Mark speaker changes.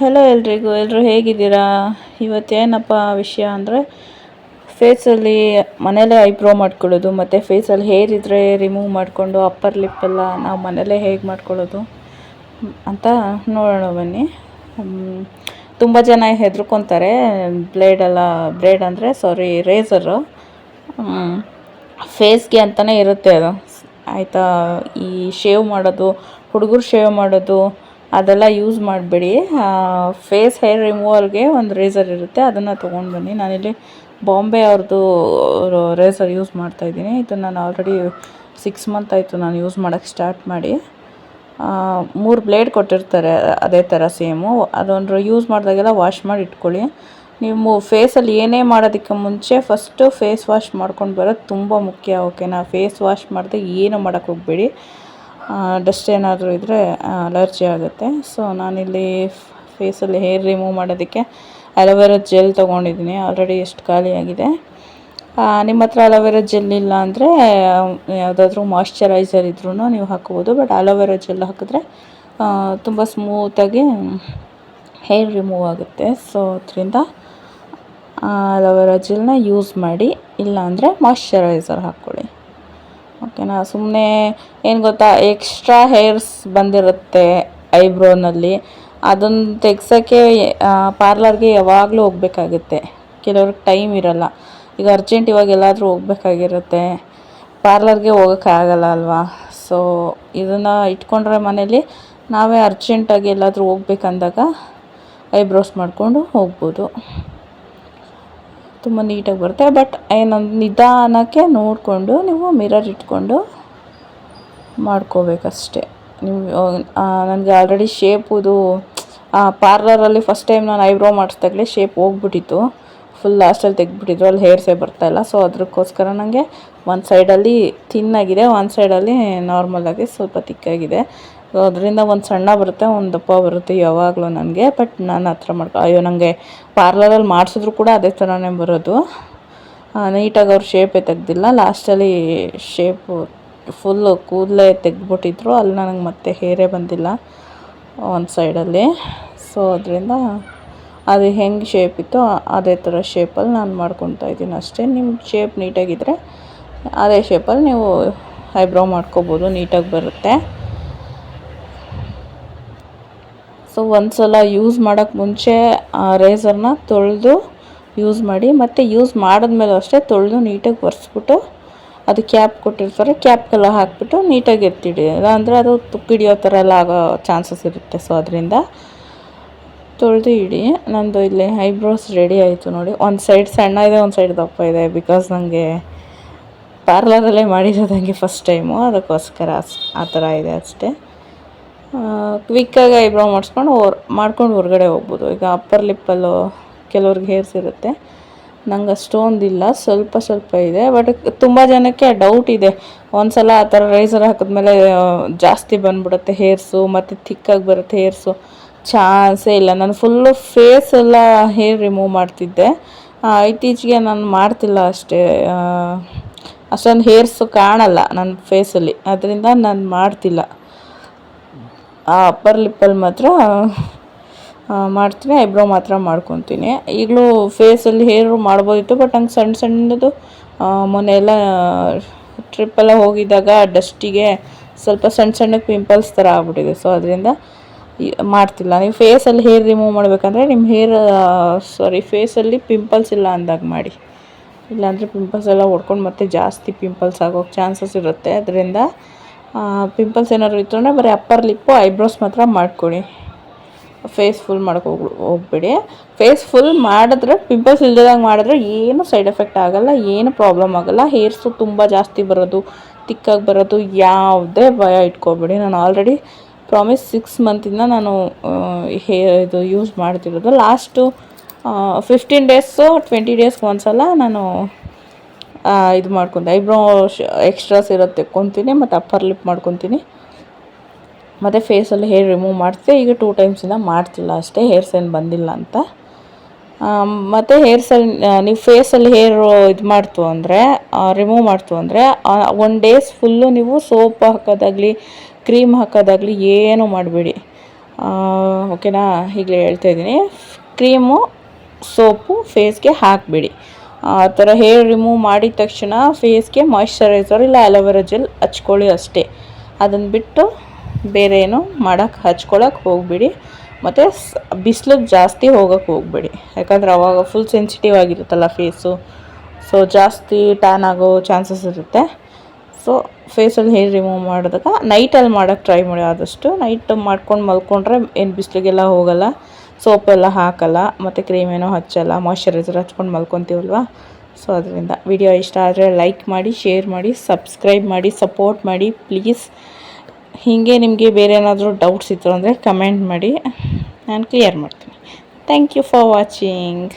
Speaker 1: Hello ಎಲ್ರಿಗೂ, ಎಲ್ಲರೂ ಹೇಗಿದ್ದೀರಾ? ಇವತ್ತೇನಪ್ಪ ವಿಷಯ ಅಂದರೆ ಫೇಸಲ್ಲಿ ಮನೇಲೇ ಐಬ್ರೋ ಮಾಡ್ಕೊಳ್ಳೋದು ಮತ್ತು ಫೇಸಲ್ಲಿ ಹೇರ್ ಇದ್ದರೆ ರಿಮೂವ್ ಮಾಡಿಕೊಂಡು ಅಪ್ಪರ್ ಲಿಪ್ಪೆಲ್ಲ ನಾವು ಮನೇಲೇ ಹೇಗೆ ಮಾಡ್ಕೊಳ್ಳೋದು ಅಂತ ನೋಡೋಣ ಬನ್ನಿ. ತುಂಬ ಜನ ಹೆದರ್ಕೊತಾರೆ. ಬ್ಲೇಡ್ ಅಂದರೆ ರೇಸರು ಫೇಸ್ಗೆ ಅಂತಲೇ ಇರುತ್ತೆ ಅದು, ಆಯಿತಾ. ಈ ಶೇವ್ ಮಾಡೋದು, ಹುಡುಗರು ಶೇವ್ ಮಾಡೋದು ಅದೆಲ್ಲ ಯೂಸ್ ಮಾಡಬೇಡಿ. ಫೇಸ್ ಹೇರ್ ರಿಮೂವಲ್ಗೆ ಒಂದು ರೇಸರ್ ಇರುತ್ತೆ, ಅದನ್ನು ತೊಗೊಂಡು ಬನ್ನಿ. ನಾನಿಲ್ಲಿ ಬಾಂಬೆ ಅವ್ರದ್ದು ರೇಸರ್ ಯೂಸ್ ಮಾಡ್ತಾಯಿದ್ದೀನಿ. ಇದನ್ನು ನಾನು ಆಲ್ರೆಡಿ 6 ಮಂತ್ ಆಯಿತು ನಾನು ಯೂಸ್ ಮಾಡೋಕ್ಕೆ ಸ್ಟಾರ್ಟ್ ಮಾಡಿ. 3 ಬ್ಲೇಡ್ ಕೊಟ್ಟಿರ್ತಾರೆ ಅದೇ ಥರ ಸೇಮು. ಅದೊಂದು ಯೂಸ್ ಮಾಡಿದಾಗೆಲ್ಲ ವಾಶ್ ಮಾಡಿ ಇಟ್ಕೊಳ್ಳಿ. ನೀವು ಫೇಸಲ್ಲಿ ಏನೇ ಮಾಡೋದಕ್ಕೆ ಮುಂಚೆ ಫಸ್ಟು ಫೇಸ್ ವಾಶ್ ಮಾಡ್ಕೊಂಡು ಬರೋದು ತುಂಬ ಮುಖ್ಯ, ಓಕೆನಾ. ಫೇಸ್ ವಾಶ್ ಮಾಡಿದೆ ಏನು ಮಾಡೋಕ್ಕೆ ಹೋಗಬೇಡಿ. ಡಸ್ಟ್ ಏನಾದರೂ ಇದ್ದರೆ ಅಲರ್ಜಿ ಆಗುತ್ತೆ. ಸೊ ನಾನಿಲ್ಲಿ ಫೇಸಲ್ಲಿ ಹೇರ್ ರಿಮೂವ್ ಮಾಡೋದಕ್ಕೆ ಅಲೋವೆರಾ ಜೆಲ್ ತೊಗೊಂಡಿದ್ದೀನಿ. ಆಲ್ರೆಡಿ ಎಷ್ಟು ಖಾಲಿಯಾಗಿದೆ. ನಿಮ್ಮ ಹತ್ರ ಅಲೋವೆರಾ ಜೆಲ್ ಇಲ್ಲ ಅಂದರೆ ಯಾವುದಾದ್ರೂ ಮಾಯ್ಶ್ಚರೈಸರ್ ಇದ್ರೂ ನೀವು ಹಾಕ್ಬೋದು. ಬಟ್ ಅಲೋವೆರಾ ಜೆಲ್ ಹಾಕಿದ್ರೆ ತುಂಬ ಸ್ಮೂತಾಗಿ ಹೇರ್ ರಿಮೂವ್ ಆಗುತ್ತೆ. ಸೊ ಅದರಿಂದ ಅಲೋವೆರಾ ಜೆಲ್ನ ಯೂಸ್ ಮಾಡಿ, ಇಲ್ಲಾಂದರೆ ಮಾಯ್ಶ್ಚರೈಸರ್ ಹಾಕ್ಕೊಳ್ಳಿ, ಓಕೆನಾ. ಸುಮ್ಮನೆ ಏನು ಗೊತ್ತಾ, ಎಕ್ಸ್ಟ್ರಾ ಹೇರ್ಸ್ ಬಂದಿರುತ್ತೆ ಐಬ್ರೋನಲ್ಲಿ, ಅದನ್ನು ತೆಗ್ಸೋಕ್ಕೆ ಪಾರ್ಲರ್ಗೆ ಯಾವಾಗಲೂ ಹೋಗಬೇಕಾಗುತ್ತೆ. ಕೆಲವ್ರಿಗೆ ಟೈಮ್ ಇರೋಲ್ಲ. ಈಗ ಅರ್ಜೆಂಟ್ ಇವಾಗ ಎಲ್ಲಾದರೂ ಹೋಗ್ಬೇಕಾಗಿರುತ್ತೆ, ಪಾರ್ಲರ್ಗೆ ಹೋಗೋಕ್ಕಾಗಲ್ಲ ಅಲ್ವಾ. ಸೊ ಇದನ್ನು ಇಟ್ಕೊಂಡ್ರೆ ಮನೇಲಿ ನಾವೇ ಅರ್ಜೆಂಟಾಗಿ ಎಲ್ಲಾದರೂ ಹೋಗ್ಬೇಕಂದಾಗ ಐಬ್ರೋಸ್ ಮಾಡಿಕೊಂಡು ಹೋಗ್ಬೋದು. ತುಂಬ ನೀಟಾಗಿ ಬರುತ್ತೆ. ಬಟ್ ಏನೊಂದು ನಿಧಾನಕ್ಕೆ ನೋಡಿಕೊಂಡು ನೀವು ಮಿರರ್ ಇಟ್ಕೊಂಡು ಮಾಡ್ಕೋಬೇಕಷ್ಟೆ. ನೀವು ನನಗೆ ಆಲ್ರೆಡಿ ಶೇಪುದು ಪಾರ್ಲರಲ್ಲಿ ಫಸ್ಟ್ ಟೈಮ್ ನಾನು ಐಬ್ರೋ ಮಾಡಿಸ್ದಾಗಲೇ ಶೇಪ್ ಹೋಗ್ಬಿಟ್ಟಿತ್ತು. ಫುಲ್ ಲಾಸ್ಟಲ್ಲಿ ತೆಗೆದ್ಬಿಟ್ಟಿದ್ರು, ಅಲ್ಲಿ ಹೇರ್ಸೇ ಬರ್ತಾಯಿಲ್ಲ. ಸೊ ಅದಕ್ಕೋಸ್ಕರ ನನಗೆ ಒಂದು ಸೈಡಲ್ಲಿ ಥಿನ್ನಾಗಿದೆ, ಒಂದು ಸೈಡಲ್ಲಿ ನಾರ್ಮಲಾಗಿ ಸ್ವಲ್ಪ ತಿಕ್ಕಾಗಿದೆ. ಸೊ ಅದರಿಂದ ಒಂದು ಸಣ್ಣ ಬರುತ್ತೆ, ಒಂದು ದಪ್ಪ ಬರುತ್ತೆ ಯಾವಾಗಲೂ ನನಗೆ. ಬಟ್ ನಾನು ಆ ಥರ ನನಗೆ ಪಾರ್ಲರಲ್ಲಿ ಮಾಡಿಸಿದ್ರು ಕೂಡ ಅದೇ ಥರನೇ ಬರೋದು. ನೀಟಾಗಿ ಅವ್ರು ಶೇಪೇ ತೆಗ್ದಿಲ್ಲ. ಲಾಸ್ಟಲ್ಲಿ ಶೇಪು ಫುಲ್ಲು ಕೂದಲೇ ತೆಗೆದ್ಬಿಟ್ಟಿದ್ರು, ಅಲ್ಲಿ ನನಗೆ ಮತ್ತೆ ಹೇರೇ ಬಂದಿಲ್ಲ ಒಂದು ಸೈಡಲ್ಲಿ. ಸೊ ಅದರಿಂದ ಅದು ಹೆಂಗೆ ಶೇಪ್ ಇತ್ತು ಅದೇ ಥರ ಶೇಪಲ್ಲಿ ನಾನು ಮಾಡ್ಕೊತಾ ಇದ್ದೀನಿ ಅಷ್ಟೇ. ನಿಮ್ಮ ಶೇಪ್ ನೀಟಾಗಿದ್ದರೆ ಅದೇ ಶೇಪಲ್ಲಿ ನೀವು ಐಬ್ರೋ ಮಾಡ್ಕೋಬೋದು, ನೀಟಾಗಿ ಬರುತ್ತೆ. ಸೊ ಒಂದು ಸಲ ಯೂಸ್ ಮಾಡೋಕ್ಕೆ ಮುಂಚೆ ಆ ರೇಸರ್ನ ತೊಳೆದು ಯೂಸ್ ಮಾಡಿ, ಮತ್ತು ಯೂಸ್ ಮಾಡಿದ್ಮೇಲೂ ಅಷ್ಟೇ ತೊಳೆದು ನೀಟಾಗಿ ಒರೆಸ್ಬಿಟ್ಟು, ಅದು ಕ್ಯಾಪ್ ಕೊಟ್ಟಿರ್ತಾರೆ, ಕ್ಯಾಪ್ಗೆಲ್ಲ ಹಾಕಿಬಿಟ್ಟು ನೀಟಾಗಿ ಎತ್ತಿಡಿ. ಅಂದರೆ ಅದು ತುಕ್ಕಿಡಿಯೋ ಥರ ಎಲ್ಲ ಆಗೋ ಚಾನ್ಸಸ್ ಇರುತ್ತೆ. ಸೊ ಅದರಿಂದ ತೊಳೆದು ಇಡಿ. ನಂದು ಇಲ್ಲಿ ಐಬ್ರೋಸ್ ರೆಡಿ ಆಯಿತು ನೋಡಿ. ಒಂದು ಸೈಡ್ ಸಣ್ಣ ಇದೆ, ಒಂದು ಸೈಡ್ ದಪ್ಪ ಇದೆ. ಬಿಕಾಸ್ ನನಗೆ ಪಾರ್ಲರಲ್ಲೇ ಮಾಡಿರೋದು ನನಗೆ ಫಸ್ಟ್ ಟೈಮು, ಅದಕ್ಕೋಸ್ಕರ ಆ ಥರ ಇದೆ ಅಷ್ಟೇ. ಕ್ವಿಕ್ಕಾಗಿ ಐಬ್ರೋ ಮಾಡ್ಕೊಂಡು ಹೊರಗಡೆ ಹೋಗ್ಬೋದು. ಈಗ ಅಪ್ಪರ್ ಲಿಪ್ಪಲ್ಲೂ ಕೆಲವ್ರಿಗೆ ಹೇರ್ಸ್ ಇರುತ್ತೆ, ನಂಗೆ ಅಷ್ಟೊಂದಿಲ್ಲ, ಸ್ವಲ್ಪ ಸ್ವಲ್ಪ ಇದೆ. ಬಟ್ ತುಂಬ ಜನಕ್ಕೆ ಡೌಟ್ ಇದೆ, ಒಂದು ಸಲ ಆ ಥರ ರೈಸರ್ ಹಾಕಿದ್ಮೇಲೆ ಜಾಸ್ತಿ ಬಂದ್ಬಿಡುತ್ತೆ ಹೇರ್ಸು, ಮತ್ತು ಥಿಕ್ಕಾಗಿ ಬರುತ್ತೆ ಹೇರ್ಸು. ಚಾನ್ಸೇ ಇಲ್ಲ. ನಾನು ಫುಲ್ಲು ಫೇಸೆಲ್ಲ ಹೇರ್ ರಿಮೂವ್ ಮಾಡ್ತಿದ್ದೆ. ಇತ್ತೀಚೆಗೆ ನಾನು ಮಾಡ್ತಿಲ್ಲ ಅಷ್ಟೇ. ಅಷ್ಟೊಂದು ಹೇರ್ಸು ಕಾಣಲ್ಲ ನನ್ನ ಫೇಸಲ್ಲಿ, ಅದರಿಂದ ನಾನು ಮಾಡ್ತಿಲ್ಲ. ಅಪ್ಪರ್ ಲಿಪ್ಪಲ್ಲಿ ಮಾತ್ರ ಮಾಡ್ತೀನಿ, ಐಬ್ರೋ ಮಾತ್ರ ಮಾಡ್ಕೊತೀನಿ. ಈಗಲೂ ಫೇಸಲ್ಲಿ ಹೇರು ಮಾಡ್ಬೋದಿತ್ತು, ಬಟ್ ನಂಗೆ ಸಣ್ಣ ಸಣ್ಣದು ಮೊನ್ನೆ ಎಲ್ಲ ಟ್ರಿಪ್ಪೆಲ್ಲ ಹೋಗಿದ್ದಾಗ ಡಸ್ಟಿಗೆ ಸ್ವಲ್ಪ ಸಣ್ಣ ಸಣ್ಣಕ್ಕೆ ಪಿಂಪಲ್ಸ್ ಥರ ಆಗ್ಬಿಟ್ಟಿದೆ. ಸೊ ಅದರಿಂದ ಮಾಡ್ತಿಲ್ಲ. ನೀವು ಫೇಸಲ್ಲಿ ಹೇರ್ ರಿಮೂವ್ ಮಾಡಬೇಕಂದ್ರೆ ನಿಮ್ಮ ಫೇಸಲ್ಲಿ ಪಿಂಪಲ್ಸ್ ಇಲ್ಲ ಅಂದಾಗ ಮಾಡಿ, ಇಲ್ಲಾಂದರೆ ಪಿಂಪಲ್ಸ್ ಎಲ್ಲ ಹೊಡ್ಕೊಂಡು ಮತ್ತೆ ಜಾಸ್ತಿ ಪಿಂಪಲ್ಸ್ ಆಗೋಕ್ಕೆ ಚಾನ್ಸಸ್ ಇರುತ್ತೆ. ಅದರಿಂದ ಪಿಂಪಲ್ಸ್ ಏನಾದ್ರು ಇತ್ತು ಅಂದರೆ ಬರೀ ಅಪ್ಪರ್ ಲಿಪ್ಪು ಐಬ್ರೋಸ್ ಮಾತ್ರ ಮಾಡ್ಕೊಳ್ಳಿ, ಫೇಸ್ ಫುಲ್ ಹೋಗ್ಬೇಡಿ. ಫೇಸ್ ಫುಲ್ ಮಾಡಿದ್ರೆ, ಪಿಂಪಲ್ಸ್ ಇಲ್ದಿದಂಗೆ ಮಾಡಿದ್ರೆ ಏನು ಸೈಡ್ ಎಫೆಕ್ಟ್ ಆಗೋಲ್ಲ, ಏನು ಪ್ರಾಬ್ಲಮ್ ಆಗೋಲ್ಲ. ಹೇರ್ಸು ತುಂಬ ಜಾಸ್ತಿ ಬರೋದು, ತಿಕ್ಕಾಗಿ ಬರೋದು ಯಾವುದೇ ಭಯ ಇಟ್ಕೊಬೇಡಿ. ನಾನು ಆಲ್ರೆಡಿ ಪ್ರಾಮಿಸ್ 6 ಮಂತಿಂದ ನಾನು ಇದು ಯೂಸ್ ಮಾಡ್ತಿರೋದು. ಲಾಸ್ಟು 15 ಡೇಸು 20 ಡೇಸ್ಗೆ ಒಂದು ಸಲ ನಾನು ಇದು ಮಾಡ್ಕೊತೀನಿ, ಐಬ್ರೋ ಎಕ್ಸ್ಟ್ರಾಸ್ ಇರುತ್ತೆ ತೆಕ್ಕೊತೀನಿ, ಮತ್ತು ಅಪ್ಪರ್ ಲಿಪ್ ಮಾಡ್ಕೊತೀನಿ, ಮತ್ತು ಫೇಸಲ್ಲಿ ಹೇರ್ ರಿಮೂವ್ ಮಾಡ್ತೀನಿ. ಈಗ 2 ಟೈಮ್ಸಿಂದ ಮಾಡ್ತಿಲ್ಲ ಅಷ್ಟೇ, ಹೇರ್ಸ್ ಏನು ಬಂದಿಲ್ಲ ಅಂತ. ಮತ್ತು ನೀವು ಫೇಸಲ್ಲಿ ಹೇರು ಇದು ಮಾಡ್ತು ಅಂದರೆ, ರಿಮೂವ್ ಮಾಡ್ತು ಅಂದರೆ 1 ಡೇಸ್ ಫುಲ್ಲು ನೀವು ಸೋಪ್ ಹಾಕೋದಾಗಲಿ ಕ್ರೀಮ್ ಹಾಕೋದಾಗಲಿ ಏನೂ ಮಾಡಬೇಡಿ. ಓಕೆನಾ, ಈಗಲೇ ಹೇಳ್ತಾ ಇದ್ದೀನಿ. ಕ್ರೀಮು ಸೋಪು ಫೇಸ್ಗೆ ಹಾಕಬೇಡಿ. ಆ ಥರ ಹೇರ್ ರಿಮೂವ್ ಮಾಡಿದ ತಕ್ಷಣ ಫೇಸ್ಗೆ ಮಾಯ್ಶ್ಚರೈಸರ್ ಇಲ್ಲ ಅಲೋವೆರಾ ಜೆಲ್ ಹಚ್ಕೊಳ್ಳಿ ಅಷ್ಟೇ. ಅದನ್ನು ಬಿಟ್ಟು ಬೇರೆ ಏನು ಹಚ್ಕೊಳಕ್ಕೆ ಹೋಗಬೇಡಿ. ಮತ್ತು ಬಿಸಿಲಿಗೆ ಜಾಸ್ತಿ ಹೋಗೋಕ್ಕೆ ಹೋಗಬೇಡಿ, ಯಾಕಂದರೆ ಅವಾಗ ಫುಲ್ ಸೆನ್ಸಿಟಿವ್ ಆಗಿರುತ್ತಲ್ಲ ಫೇಸು. ಸೊ ಜಾಸ್ತಿ ಟ್ಯಾನ್ ಆಗೋ ಚಾನ್ಸಸ್ ಇರುತ್ತೆ. ಸೊ ಫೇಸಲ್ಲಿ ಹೇರ್ ರಿಮೂವ್ ಮಾಡಿದಾಗ ನೈಟಲ್ಲಿ ಮಾಡೋಕ್ಕೆ ಟ್ರೈ ಮಾಡಿ. ಆದಷ್ಟು ನೈಟ್ ಮಾಡ್ಕೊಂಡು ಮಲ್ಕೊಂಡ್ರೆ ಏನು ಬಿಸಿಲಿಗೆಲ್ಲ ಹೋಗಲ್ಲ, ಸೋಪೆಲ್ಲ ಹಾಕಲ್ಲ, ಮತ್ತು ಕ್ರೀಮ್ ಏನೋ ಹಚ್ಚಲ್ಲ, ಮಾಯ್ಶ್ಚರೈಸರ್ ಹಚ್ಕೊಂಡು ಮಲ್ಕೊತೀವಲ್ವ. ಸೊ ಅದರಿಂದ ವಿಡಿಯೋ ಇಷ್ಟ ಆದರೆ ಲೈಕ್ ಮಾಡಿ, ಶೇರ್ ಮಾಡಿ, ಸಬ್ಸ್ಕ್ರೈಬ್ ಮಾಡಿ, ಸಪೋರ್ಟ್ ಮಾಡಿ ಪ್ಲೀಸ್. ಹೀಗೆ ನಿಮಗೆ ಬೇರೆ ಏನಾದರೂ ಡೌಟ್ಸ್ ಇತ್ತು ಅಂದರೆ ಕಮೆಂಟ್ ಮಾಡಿ, ನಾನು ಕ್ಲಿಯರ್ ಮಾಡ್ತೀನಿ. Thank you for watching.